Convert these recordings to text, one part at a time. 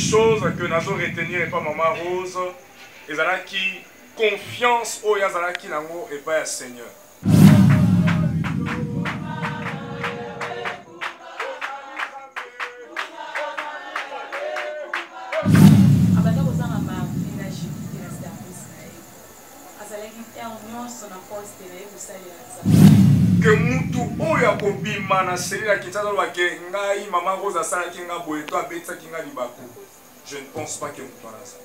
chose que nous avons retenir et pas Maman Rose, et qui confiance au Yazalaki Nango et pas Seigneur. Que mutu oya kobima na selila kitalo bake ngai Maman Rose asala kinga boeto abetsa kinga libaku. Je ne pense pas que mutu na ça.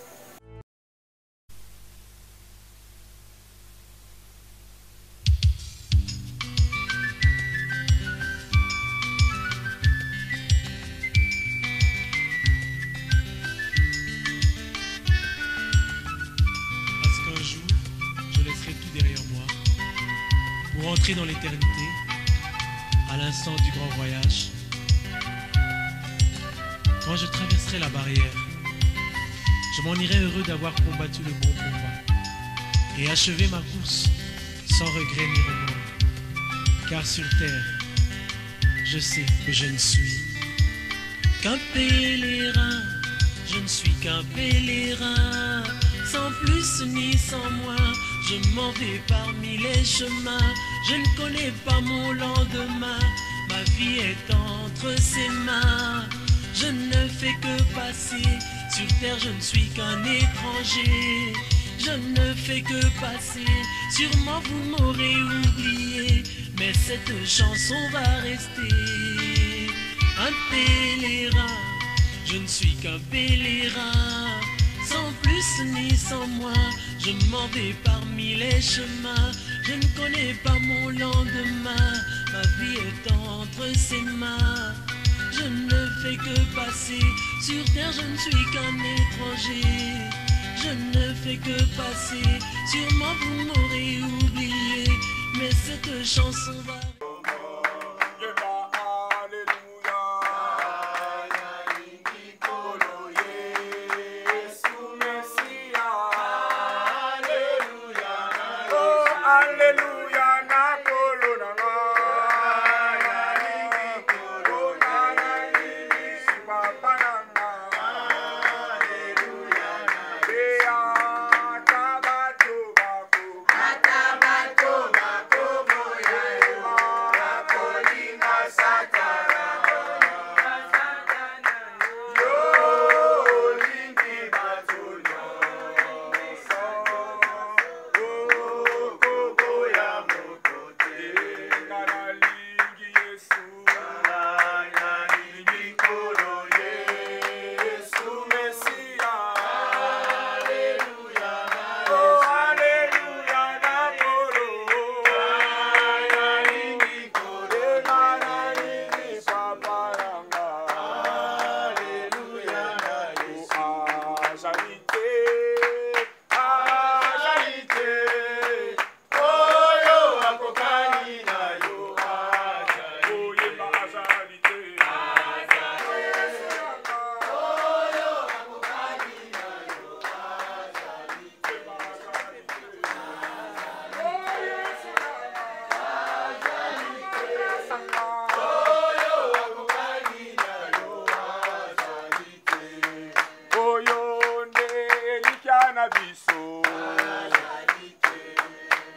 Parce qu'un jour, je laisserai tout derrière moi pour entrer dans l'éternité, à l'instant du grand voyage. Quand je traverserai la barrière, je m'en irai heureux d'avoir combattu le bon combat et achevé ma course sans regret ni remords. Car sur terre, je sais que je ne suis qu'un pèlerin, je ne suis qu'un pèlerin, sans plus ni sans moins. Je m'en vais parmi les chemins, je ne connais pas mon lendemain. Ma vie est entre ses mains, je ne fais que passer. Sur terre je ne suis qu'un étranger, je ne fais que passer. Sûrement vous m'aurez oublié, mais cette chanson va rester. Un pèlerin, je ne suis qu'un pèlerin, sans plus ni sans moins. Je m'en vais parmi les chemins, je ne connais pas mon lendemain. Ma vie est entre ses mains, je ne fais que passer. Sur terre je ne suis qu'un étranger, je ne fais que passer. Sûrement vous m'aurez oublié, mais cette chanson va...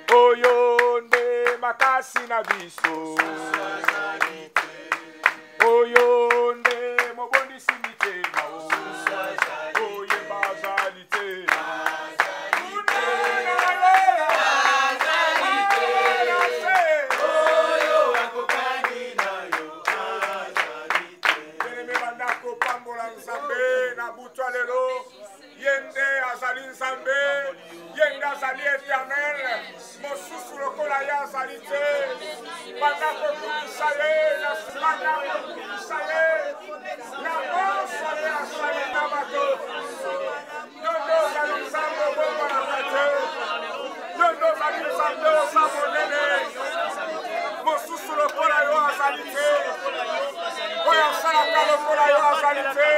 Oyonde makasi na biso, oyonde mobondisi mitema, oye bazalite. Yende azali nzambe, yende azali éternel, mosusu lokola ya azali te, banda kokubisa ye, banda kokubisa ye, na bonso ye azali na bato, yondo ozali nzambe obomba na kate, yondo ozali nzambe oza monene, mosusu lokola yo azali te, oyo asalaka lokola yo azali te,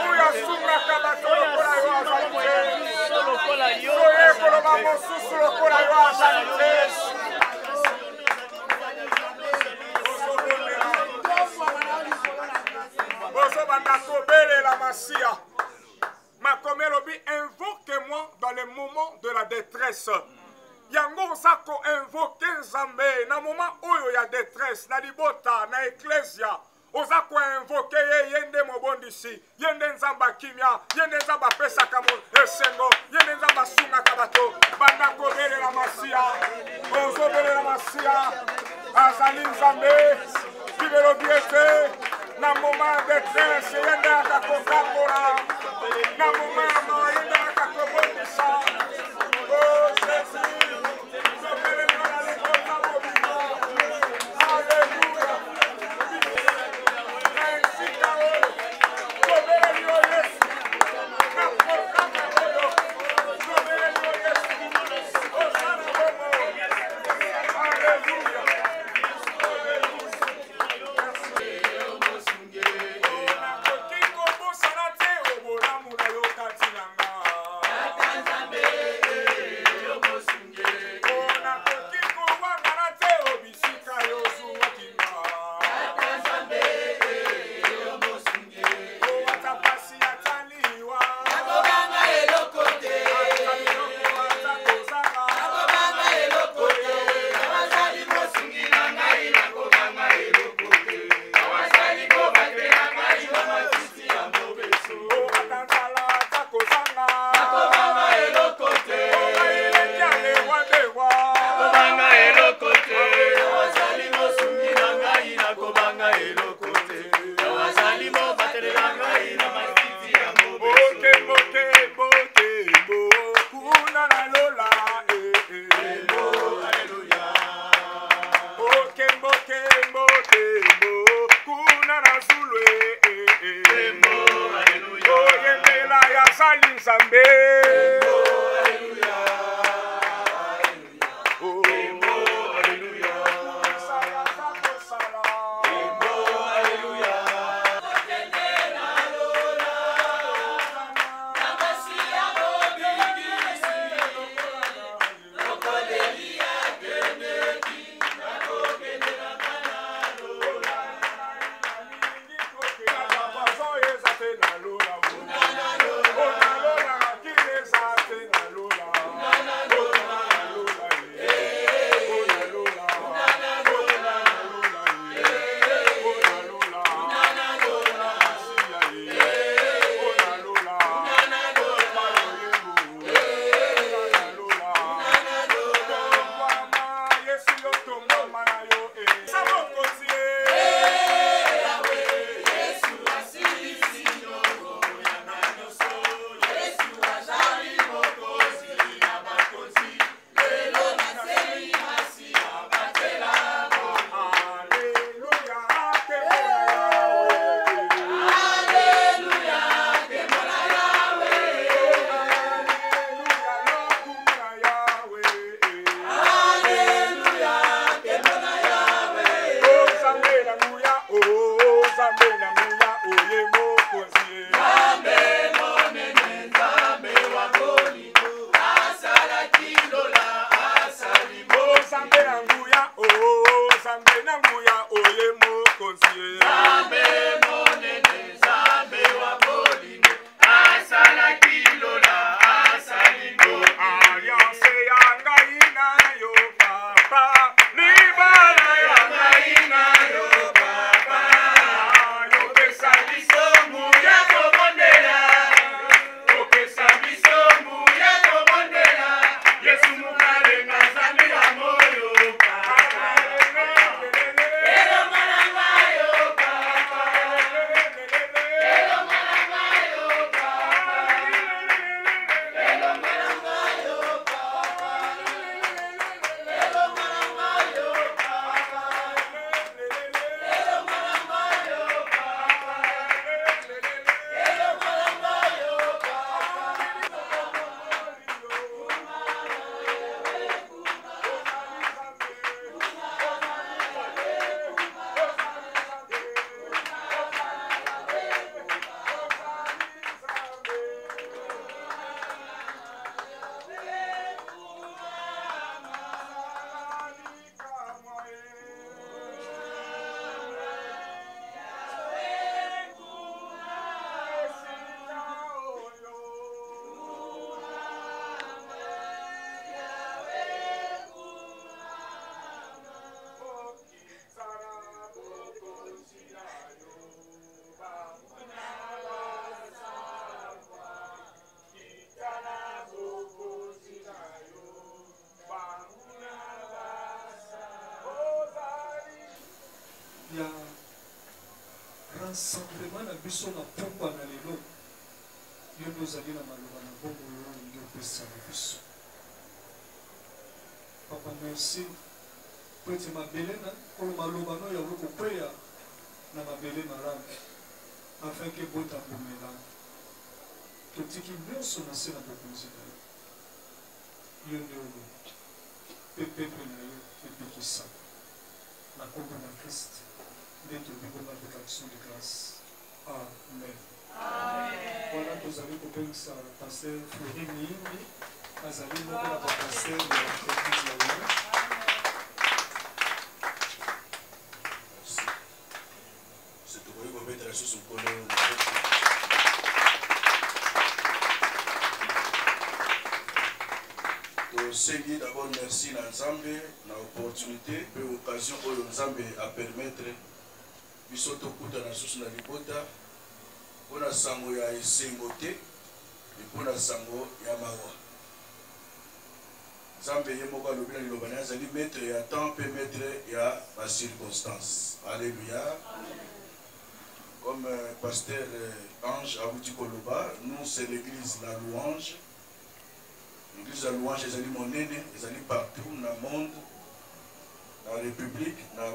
oyo asungaka bato lokola yo azali te, oyo ekoloba mosusu lokola yo azali te. invoke Nzambe na moment oyo ya détresse na libota na ecclesia oza ko invoke yende mobondisi yende Nzamba kimia yende Nzamba pesaka mo esengo yende Nzamba sunga kabato banda ko belela masia ozo belela masia azali Nzambe kibelo biete na moment de détresse yende akakokakola na moment yende akakobondisa oh Jésus Nzambe il y a rassemblement na biso na pokwa na lelo yo ndozali na maloba na bongo oyo opesa na biso. Papa merci po ete mabele na oyo maloba no ya kokweya na mabele malamu afin ke botambomela totiki nyonso na se na bokonzi na yo nde oyo mpe pepe na yo epekisa na kombo na Christ nde tobikoma avec action de grâce. Amen. Voilà, tozali kopengisa paster Flori Miyimbi azali moko na bapaster ya église ya Wena. C'est tout pour mettre la chose au colon. Seigneur, d'abord merci l'ensemble, l'opportunité, l'occasion pour l'ensemble à permettre bisoto kuta na susu na libota pour la sango ya esengote et pour la sango ya mawa. Nzambe ye moko alobela liloba na azali maître ya temps pe maître ya ma circonstance. Alléluia. Comme pasteur Ange Abouti Koloba, nous c'est l'église La Louange. L'église La Louange, ils allaient monnaie, ils allaient partout dans le monde, dans la République, dans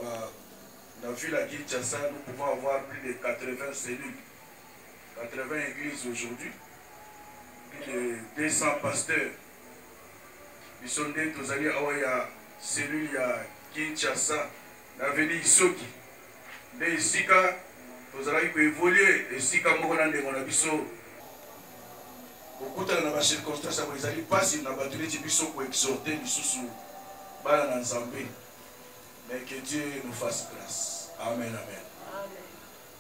la ville à Kinshasa, nous pouvons avoir plus de 80 cellules, 80 églises aujourd'hui, plus de 200 pasteurs. Ils sont des tous allés à cellules à Kinshasa, dans la ville Isoki. Mais ici, tous allés évoluer, ici, quand on a des okuta na ba circonstances ya ezali pasi na batuleti biso ko exhorter lisusu bana na Nzambe, mais que Dieu nous fasse grâce. Amen, amen.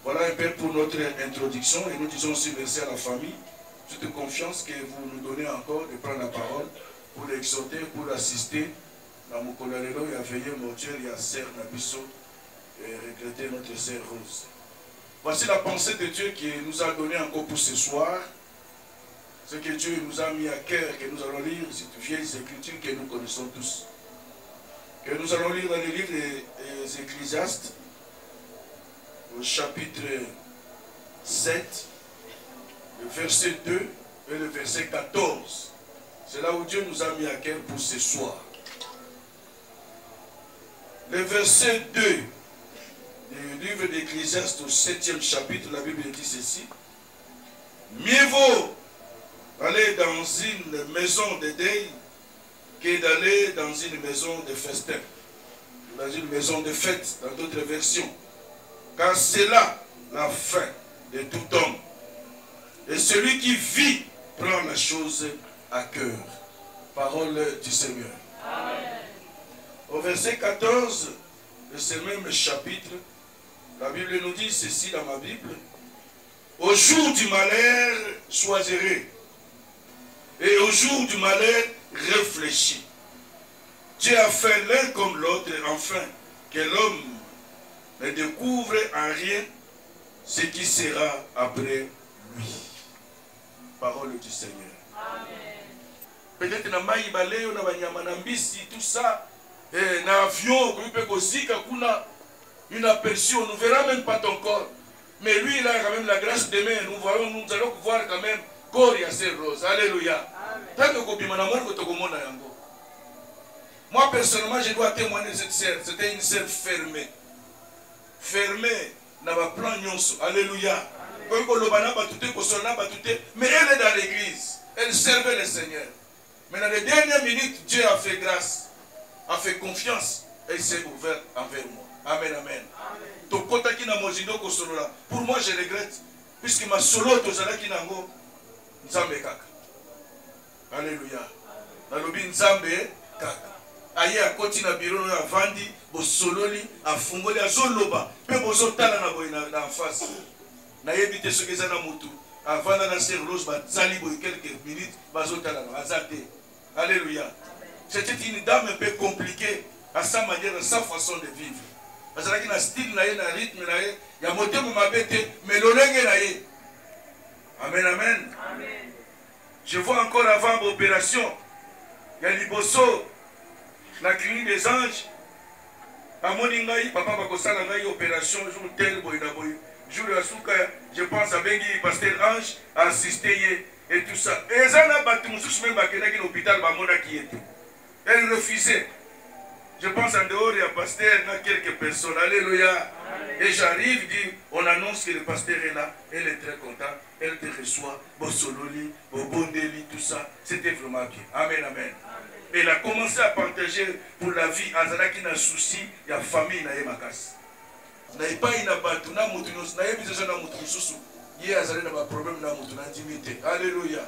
Voilà un peu pour notre introduction et nous disons aussi merci à la famille, toute confiance que vous nous donnez encore de prendre la parole pour exhorter, pour assister dans mon colorelo et à veiller mon Dieu et à serre na biso et regretter notre sœur Rose. Voici la pensée de Dieu qui nous a donné encore pour ce soir. Ce que Dieu nous a mis à cœur, que nous allons lire, cette vieille écriture que nous connaissons tous. Que nous allons lire dans le livre des Ecclésiastes, au chapitre 7, le verset 2 et le verset 14. C'est là où Dieu nous a mis à cœur pour ce soir. Le verset 2 du livre d'Ecclésiastes au 7e chapitre, la Bible dit ceci. Mieux vaut aller dans une maison de deuil que d'aller dans une maison de festin, dans une maison de fête, dans d'autres versions. Car c'est là la fin de tout homme. Et celui qui vit prend la chose à cœur. Parole du Seigneur. Amen. Au verset 14 de ce même chapitre, la Bible nous dit ceci dans ma Bible. Au jour du malheur, choisirez. Et au jour du malheur, réfléchis. Dieu a fait l'un comme l'autre, afin que l'homme ne découvre en rien ce qui sera après lui. Parole du Seigneur. Amen. Peut-être na maï baleo na banyama na mbisi tout ça, na avion, une aperçu, on ne verra même pas ton corps. Mais lui, il a quand même la grâce d'aimer. Nous allons voir quand même corps et assez rose. Alléluia. Moi, personnellement, je dois témoigner de cette sœur. C'était une sœur fermée. Fermée dans ma plan nyonso. Alléluia. Mais elle est dans l'église. Elle servait le Seigneur. Mais dans les dernières minutes, Dieu a fait grâce, a fait confiance et il s'est ouvert envers moi. Amen, amen. Pour moi, je regrette, puisque ma solo tozalaki nango Nzambe kaka. Alléluia. Nalobi Nzambe kaka. Aye akoti na biro na vandi bosololi afungoli azoloba pe bozotala na boy na face. Na yebite soki za na mutu. Avanda na Sœur Rose bazali boy quelques minutes bazotala na azate. Alléluia. C'était une dame un peu compliquée à sa manière, à sa façon de vivre. Parce qu'il y a un style, un rythme, il y a un moteur pour m'abaisser, mais le langue. Amen, amen. Amen. Je vois encore avant l'opération, il y a Liboso, la clinique des anges. amoni ngai papa bakosala ngai opération jour tel boy na boy jour ya suka je pense abengi pasteur Ange assisté et tout ça et ça na batu mususu même bakendaki na hôpital bamonaki ete elle refusait. Je pense en dehors, il y a pasteur, il y a quelques personnes. Alléluia. Et j'arrive, dit, on annonce que le pasteur est là. Elle est très contente. Elle te reçoit. Bosololi, Bobondeli, tout ça. C'était vraiment bien. Amen, amen. Et elle a commencé à partager pour la vie. Azala qui n'a un souci, il y a famille, il y a makas. Il n'y a pas une batte, il y a un moutounous, il y a un sous. Il y a un problème, il y a un intimité. Alléluia.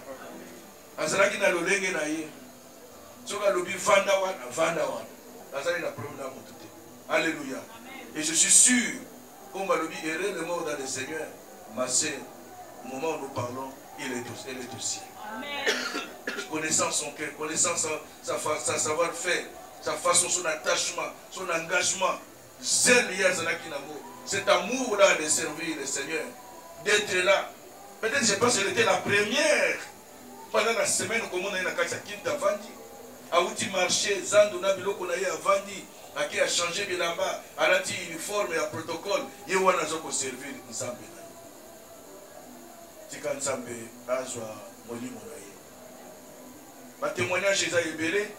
Azala qui n'a le lengue, il y a un. Soka lobi vandawan, vandawan. Alléluia. Et je suis sûr, comme Balobi est le mort dans le Seigneur, ma sœur, au moment où nous parlons, elle est aussi. Connaissant son cœur, connaissant sa savoir-faire, sa façon, son attachement, son engagement, cet amour-là de servir le Seigneur, d'être là. Peut-être, je pense qu'elle était la première pendant la semaine, comme on a eu la Kinta Vandi. A outil marché, Zando na biloko na ye avandi, a qui a changé bilamba, a lati uniforme et a protocole, ye wana zoko servir Nzambe na ye. Tika Nzambe azwa molimo na ye. Ba témoignage eza ebele,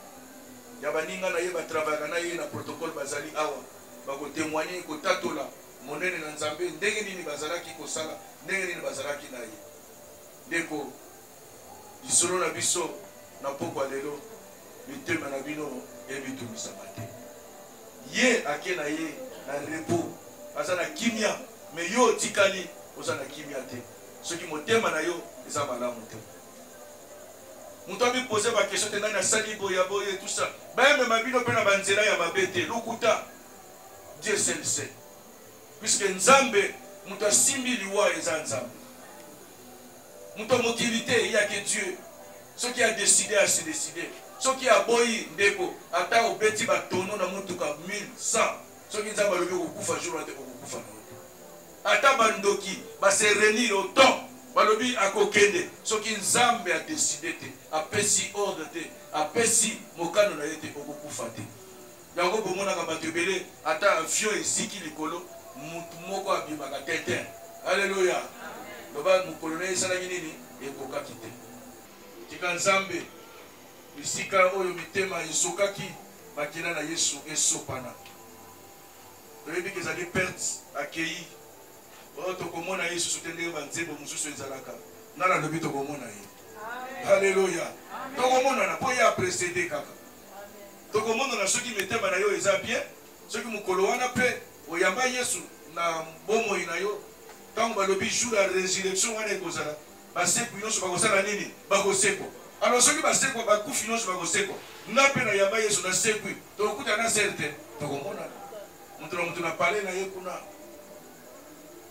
ya baninga na ye ba travailler na ye na protocole bazali awa, ba ko témoigner ko tatola monene na Nzambe ndenge nini bazalaki ko sala, ndenge nini bazalaki na ye. Ndeko isolo na biso na poko lelo le thème na bino ebitumisa mate ye akena ye na repos azana kimia mais yo tikali ozana kimia te soki motema na yo eza malamu te muto abi poser ba question te nani asali boya boye tout ça ba même mabino pe na banzela ya mabete lukuta Dieu seul sait puisque Nzambe muto asimbi liwa eza Nzambe muto motilité ya que Dieu ce qui a décidé à se décider. Ce qui a boyi ndeko ata obeti batono na mutuka 1100 ce qui nzamba lobi okufa jour ate okufa na ata bandoki ba se réunir au temps balobi akokende ce qui nzambe a décidé te apesi ordre te apesi mokano na yete okufa te yango bomona ka bato ebele ata avion eziki likolo mutu moko abimaka tete. Alléluia. Loba mukolo na esala nini ekokaki te tika nzambe isika oyo mitema ezokaki bakina na Yesu esopana toyebi ke ezali perte akei oyo tokomona Yesu soki ndenge banzembo mosusu ezalaka nga nalobi tokomona ye. Alléluia. Tokomona na po ye aprécédé kaka tokomona na soki mitema na yo eza bien soki mokolo wana mpe oyamba Yesu na bomoi na yo ntango balobi jour ya résurrection wana ekozala baseku nyonso bakosala nini bakoseko. Alors ceux qui va se quoi coup finance va se quoi n'a pas na yamba Yesu na sekui to kuta na certain to komona mutu na parler na yekuna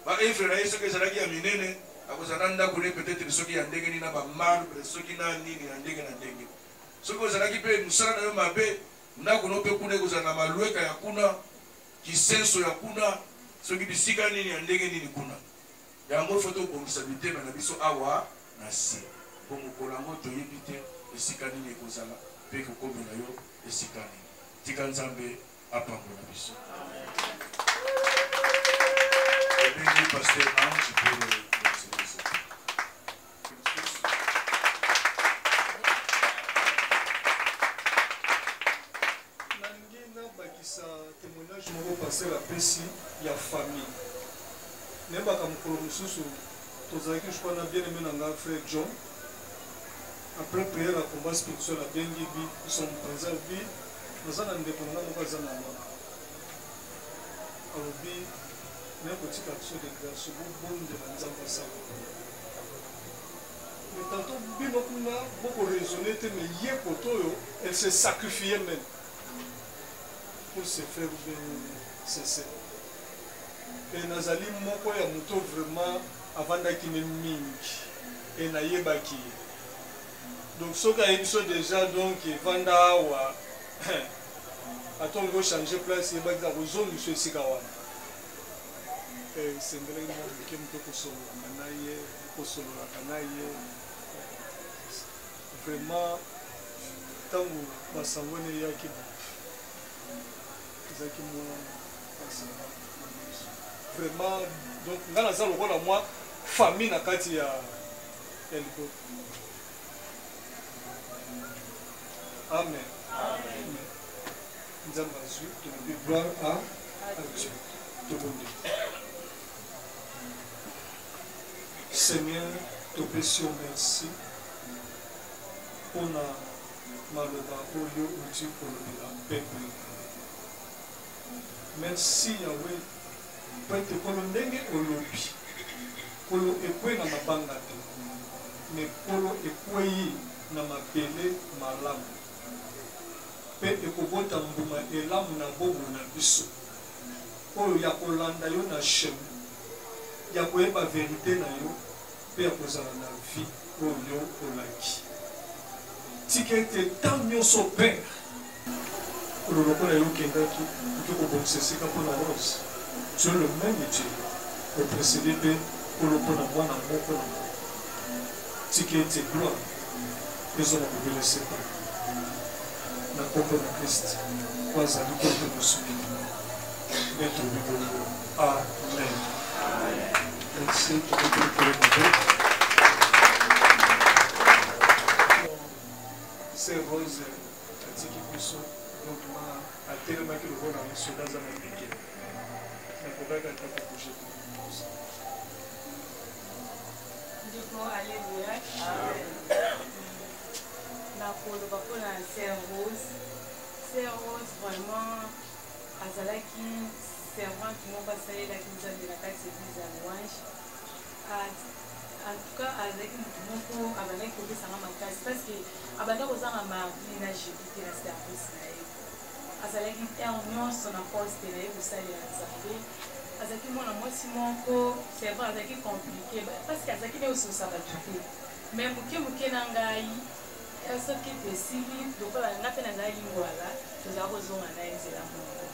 ba efre na Yesu ke zalaki ya minene akozana nda kule peut-être ceux qui ya ndenge ni na ba marbre ceux qui na nini ya ndenge na ndenge ceux qui zalaki pe musala na yo mabe na kuno pe kuna kozana malueka ya kuna kisenso ya kuna ceux qui bisika nini ya ndenge nini kuna yango photo responsabilité na biso awa na si pour mon colango to yebite esika nini ekozala pe kokomela yo esika nini tika Nzambe apambola biso. Amen. Pasteur Ange pour le nangina bakisa témoignage moko pasteur apesi ya famille nembaka mokolo mosusu tozalaki je crois na bien aimé nanga frère John. Après prière à combat spirituel à Bengibi, ils sont présents au bi, nous allons indépendant au Kazana. Au bi, nous avons petit action de grâce, bon de la Nzamba. Mais tantôt, Bino Kuna, beaucoup raisonné, mais hier Kotoyo, elle s'est sacrifiée même pour se faire cesser. Et Nazali Moko ya Mouto vraiment avant d'akine mingi et Nayebaki. Donc, ce qui a été déjà, donc, Vanda ou attends, il va changer place, il va dire aux zones de ce Sigawan. Et c'est un peu qui me fait vraiment, tant que ma sanguine est qui Vraiment, donc, dans la salle, on a moi, famille, na kati ya Elgo. Amen. Amen. Nous avons reçu, gloire à Dieu. Tout le monde. Seigneur, te péchons merci pour la maloba au lieu où tu pour le peuple. Merci Yahweh pour te colonner au lobby. Kolo ekwe na mabanga te. Mais kolo ekwe na mabele malamu. Pe ekobota mbuma elamu na bomo na biso. Oyo ya kolanda yo na shemu. Ya koyeba vérité na yo. Pe ya kozala na vie oyo olaki. Tikete tant nyonso père. Kolo lokola yo kendaki. Oki kobomisa esika mpona rose. Tu es le même Dieu. Au précédé pe kolo mpona mwana moko na moko. Tikete gloire. Ezala kobele sepa. Na kombo na Christ. Wazali kote mosuki. Maître Bibolo. Amen. Merci. C'est Rose Atiki Pousso. Donc, à tellement que le rôle a reçu dans un américain. Mais pour que tu aies bouger. Alléluia. La koloba pour la sœur Rose. Sœur Rose, vraiment, azalaki servante qui m'ont passé la qui nous a de la carte église à louange. En tout cas, avec mon coup, avec le ça m'a marqué parce que avec nos amis mardi na jeudi la service na eux. Azalaki un union son poste na eux pour ça les azalaki. Azalaki moi na moi si mon coup c'est vrai azalaki compliqué parce que azalaki ne aussi ça va tout. Mais muke nangai ce qui est civil donc la ngate na ngai ngwala tozako zonga na ezela mongo.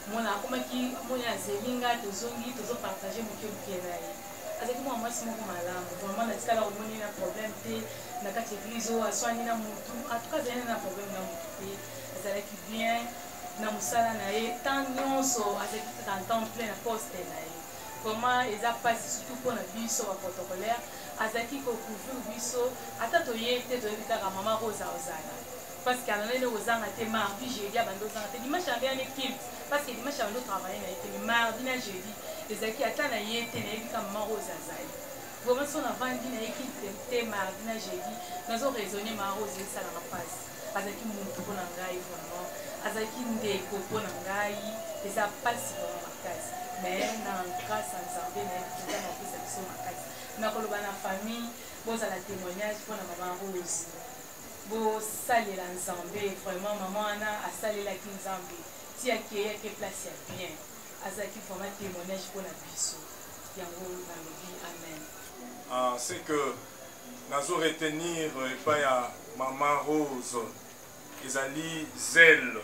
Mona akomaki moya zelinga tozongi tozo partager muke na ye. Azalaki moi si mon malamu vraiment na tikala ko moni na problème te na kati église o aswani na mutu en tout cas zena na problème na mutu te azalaki bien na musala na ye tant nyonso azalaki en temps plein na poste na ye. Comment ils a passé surtout pour la biso à protocolaire azaki ko couvrir biso ata to yete to evita ka mama Rosa ozana parce qu'à l'année ozana te mardi jeudi abando ozana te dimanche en dernier kilt parce que dimanche abando travailler na été mardi na jeudi ezaki ata na yete na evita mama Rosa zai vraiment son avandi na équipe te mardi na jeudi nazo raisonner mama Rosa ça la passe azaki muntu pour ngai vraiment azaki ndeko pour ngai et ça passe vraiment ma case. Mais dans grâce à Nzambe na ekita na pesa biso makasi na koloba na famille boza la témoignage pour la maman Rose bo salela Nzambe vraiment maman ana asalela ki Nzambe ti akeye ke place ya bien azaki vraiment témoignage pour la biso yango na lobi amen. C'est que nazo retenir pas ya maman Rose ezali zèle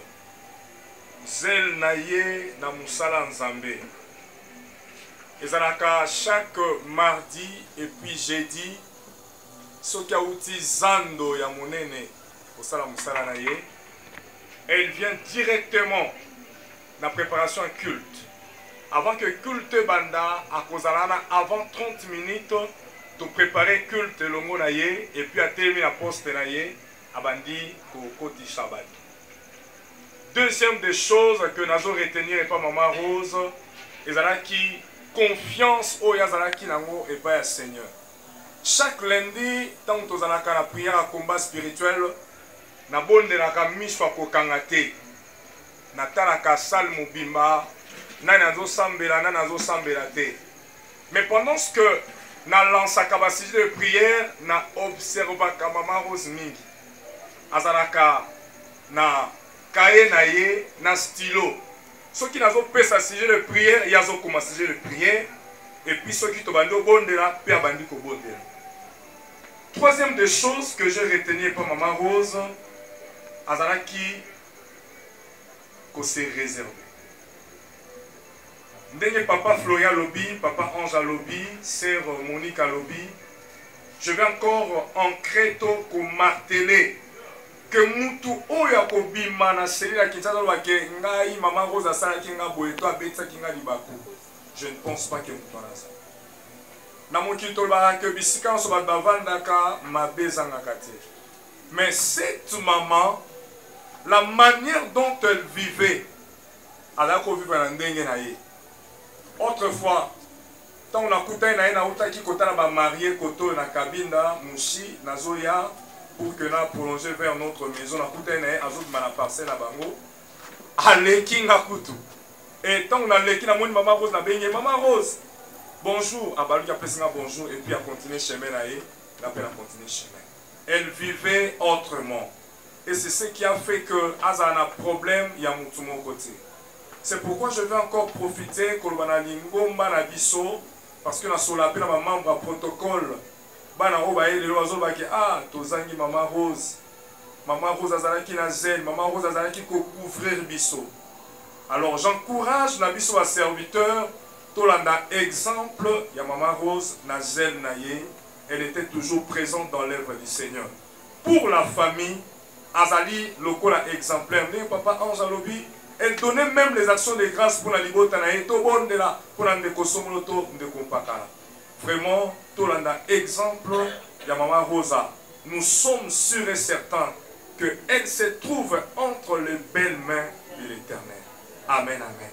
na ye na musala Nzambe. Ezalaka chaque mardi et puis jeudi soki auti zando ya monene kosala musala na ye elle vient directement na préparation culte avant que culte banda akozalana avant 30 minutes to préparer culte longo na ye et puis atelemi na poste na ye abandi kokoti Shabbat. Deuxième des choses que nazo retenir et pas maman Rose ezalaki confiance au yazalaki nango et pas à Seigneur. Chaque lundi, tant que nous avons la prière à combat spirituel, na bonde na kamiswa ko kangate, na talaka sal mobimba, na nazo sambela te. Mais pendant ce que na lança capacité de prière, na observe ka maman Rose mingi. Azalaka na kaye na ye na stylo. Ceux qui n'ont pas sa sujet de prière, ils ont commencé sujet de prière. Et puis ceux qui ont bandé au bon de là, puis bandé au bon de là. Troisième des choses que j'ai retenues par maman Rose, Azalaki, que c'est réservé. Ndenge papa Florian Lobby, papa Ange Lobby, sœur Monique Lobby, je vais encore en créto marteler que mutu oyo akobima na seli la Kinshasa lobake ngai mama Rose asalaki nga boye to abetisaki nga libaku. Je ne pense pas que mutu wana ça. Na mokili tolobaka ke bisika nyonso bato bavandaka mabe ezangaka te. Mais cette maman, la manière dont elle vivait, elle a vivre na ndenge na ye. Autrefois, tant on a coupé na ye na uta ki kota na ba marié koto na kabinda mushi na zoya pour que na prolonger vers notre maison na coupé na ye azot na parcelle na bango. Aleki nga kutu. Et tant on a leki na moni maman Rose na benye maman Rose. Bonjour, abalu a précisé bonjour et puis a continué chemin na ye, la peine a continué chemin. Elle vivait autrement. Et c'est ce qui a fait que Azana a un problème, il y a mon côté. C'est pourquoi je vais encore profiter parce que dans la membre à protocole, tozangi maman Rose. Maman Rose azalaki na zel, maman Rose azalaki ko couvrir biso. Alors j'encourage na biso à serviteur, tolanda exemple, ya maman Rose na zel na ye. Elle était toujours présente dans l'œuvre du Seigneur. Pour la famille, Azali, lokola exemplaire, papa Ange Alobi, elle donnait même les actions de grâce pour la libota na eto bon de la pour la ndekosomoloto ndekompakala. Vraiment, tolanda exemple, ya maman Rosa. Nous sommes sûrs et certains qu'elle se trouve entre les belles mains de l'Éternel. Amen, amen.